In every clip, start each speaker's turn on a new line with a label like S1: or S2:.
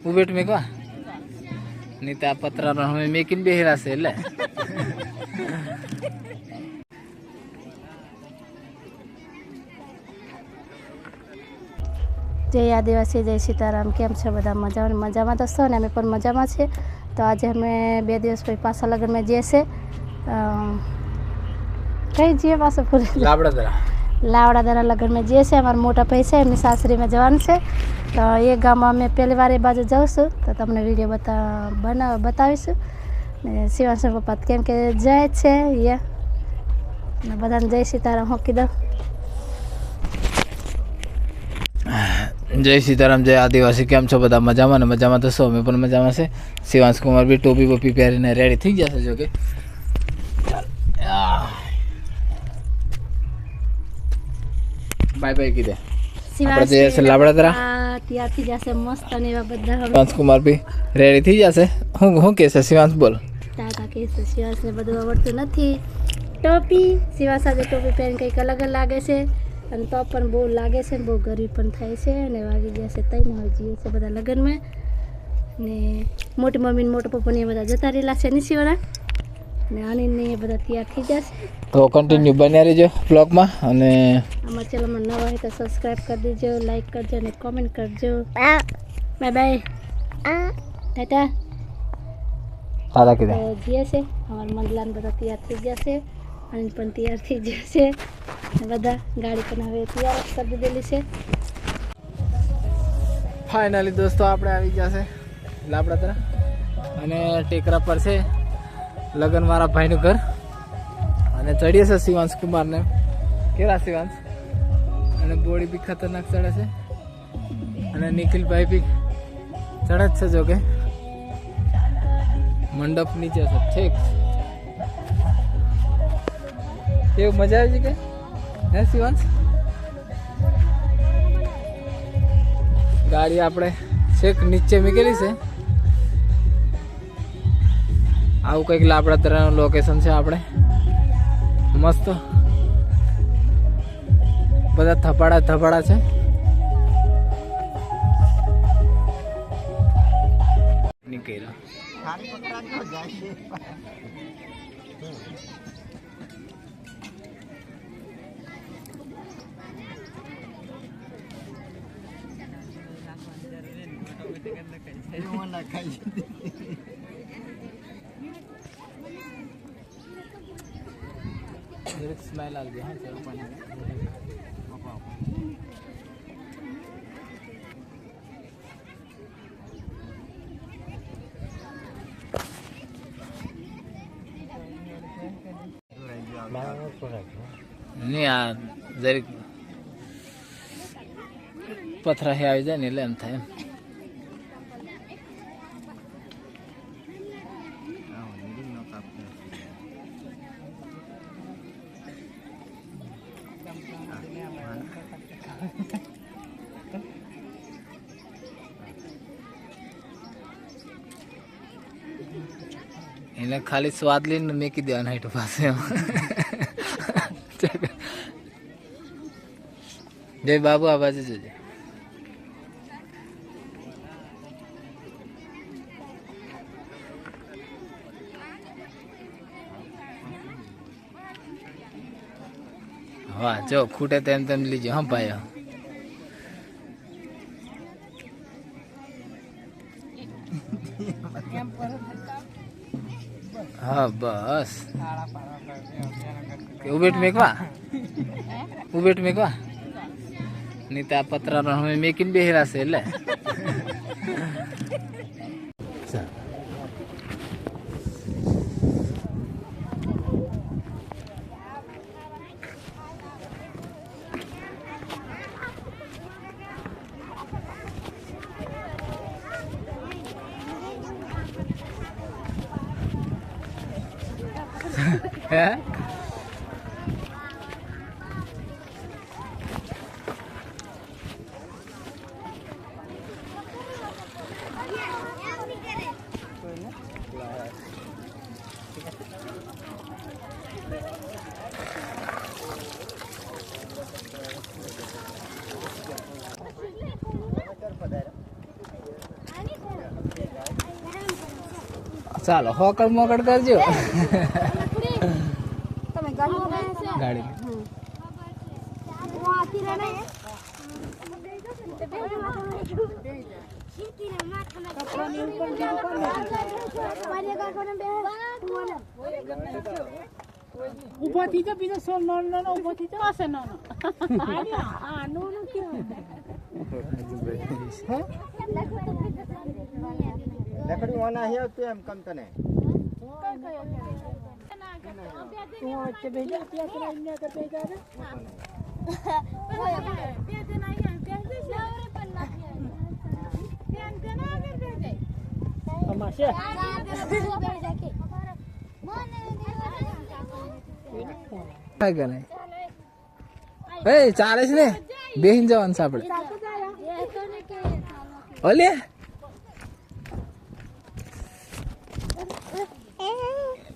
S1: उबेट में का नहीं तो पत्रा हमें मेकिन बेहरा से ले
S2: जय आदिवासी जय सीताराम केम छे बधा मजा मजामां दोस्तों ने अमे पण मजामां छे। तो आज अमे 2 दिवस पछी पाछा लगन में जे छे कई जीए पाछो पूरे लावड़ादरा लगन में जे छे अमारा मोटा भाई छे एमनी सासरी में जवान छे। तो ये गाम में अमे पहली वार ए बाजू जाऊं छुं तो तमने विडियो बतावीशुं ने शिवांश पप्पा केम के जाय छे ये ने बधाने जय सीताराम होकी दो।
S1: जय सीताराम जय आदिवासी केम छो बधा मजामां ने मजामां तो सो अमे पण मजामां छे। शिवांश कुमार भी टोपी बोपी पहेरीने रेडी थई जशे जो के बाय बाय कीधे આપણે જે છે લાબડાદરા
S2: તૈયાર થઈ જશે મસ્ત અને એવા બધા
S1: शिवांश कुमार भी રેડી થઈ જશે। હું કે છે शिवांश बोल
S2: તાતા કે છે शिवांश ને બધું આવડતું નથી। ટોપી शिवांश આજે ટોપી પહેરીને કંઈક અલગ જ લાગે છે અને તો પણ બહુ લાગે છે બહુ ગરીબ પણ થાય છે અને વાગી ગયા છે તઈ હોય જીએ છે બધા લગનમાં ને મોટી મમ્મી ને મોટો પપ્પા ને બધા જતા રહેલા છે નિશીવાળા ને આની ને બધા તૈયાર થઈ જશે।
S1: તો કન્ટિન્યુ બન્યા રહેજો બ્લોગ માં અને
S2: અમારા ચેનલ માં નવા હોય તો સબસ્ક્રાઇબ કરી દેજો લાઈક કરજો અને કમેન્ટ કરજો। બાય બાય ટાટા
S1: તારા કીધા
S2: જીએ છે અમારા મંડલા ને બધા તૈયાર થઈ જશે અને પણ તૈયાર થઈ જશે બધા ગાડી પણ હવે તૈયાર કરી દીધેલી છે।
S1: ફાઇનલી દોસ્તો આપણે આવી ગયા છે લાબડાદરા અને ટેકરા પર છે લગન વાળા ભાઈનું ઘર અને ચડીએ છે शिवांश कुमार ने કેરા शिवांश અને બોડી બી ખતરનાક ચડે છે અને નિખિલ ભાઈ બી ચડે જ છે જો કે મંડપ નીચે છે ઠીક કેવું મજા આવી છે કે હે शिवांश ગાડી આપણે છેક નીચે મૂકેલી છે। આવું કંઈક લાબડાદરાનું લોકેશન છે આપણે મસ્ત બધા ધપાડા છે। નીકળ્યા स्मेल आ गया। हाँ चलो पानी नहीं आ जरी पथरा है आई जाए नहीं ले था એને ખાલી સ્વાદ લઈને મેકી દેવાના હેઠ પાસે જય બાબુ આ બાજુ જોજે વાહ જો ખૂટે તેમ તેમ લીજો હા ભાઈ हाँ बस उबेट में का नहीं तो पत्रा हमें मेकिन बेहरा से ले ચાલો હોકડ મોકડ કરજો
S2: તમે ગાડી
S1: ગાડી
S3: ઉભો થઈ જા બીજો સો નો નો નો ઉભો થઈ જા હશે નો નો આ નો નો કેવું
S4: લકડી વાના હે તો એમ કમ તને
S3: તું વચ્ચે બેજા ત્યાં કરા ઇન્યા કર બેજા રે બે જણ આયા ત્યાં જશે પણ ના ત્યાં જણા આગળ બેજે તમાશે
S1: काय का नाही ए चालेच ने बेहीन जवान सापडे ओले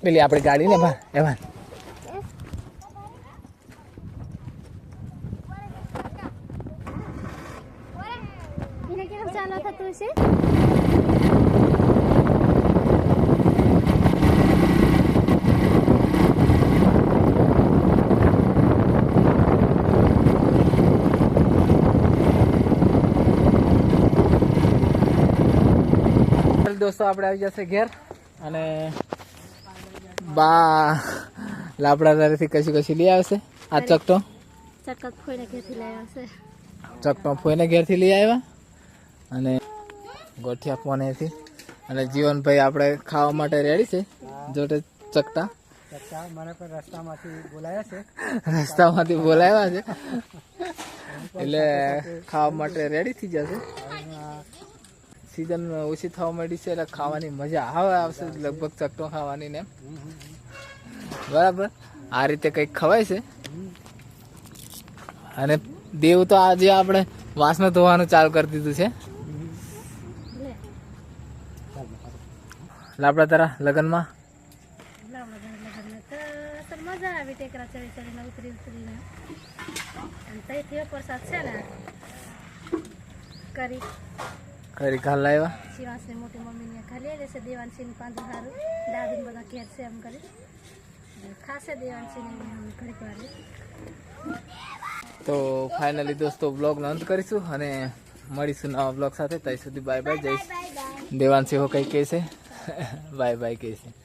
S1: પેલી આપણી ગાડી ને ભા એવાન
S2: એને કેમ ચાલો થતું છે
S1: દોસ્તો આપણે આવી જશે ઘેર અને બા લાપડા તારેથી કશી લઈ આવશે આ ચકટો
S2: ચકક ફોઈને ઘેરથી લઈ આવશે
S1: ચકટો ફોઈને ઘેરથી લઈ આવ્યા અને ગોઠિયા ફોનેથી અને જીવનભાઈ આપણે ખાવા માટે રેડી છે જોડે ચકટા
S4: મને પણ રસ્તામાંથી બોલાયા છે
S1: રસ્તામાંથી બોલાવ્યા છે એટલે ખાવા માટે રેડી થઈ જશે સીઝન ઓછી થવા માંડી છે એટલે ખાવાની મજા આવે આવશે લગભગ ચકટો ખાવાની ને બરાબર આ રીતે કંઈક ખવાય છે અને દેવ તો આજે આપણે વાસણ ધોવાનું ચાલુ કરી દીધું છે લાપડા તારા લગ્નમાં
S2: મજા આવી ટેકરા ચડી ચડીને ઉતરીને અને તઈથી પ્રસાદ છે ને કરી
S1: ખરી ખાલ લાવ્યા
S2: શિવાસની મોટી મમ્મીને ખાલી લેશે દેવાંશીની પાંચ સારું દાદીને બધા ઘેર છે એમ કરી ખાસે દેવાંશીને ઘડીક વાર
S1: તો ફાઇનલી દોસ્તો બ્લોગનો અંત કરીશું અને મળીશું નવા બ્લોગ સાથે ત્યાં સુધી બાય બાય જઈશ દેવાંશી હો કંઈ કહે છે બાય બાય કહે છે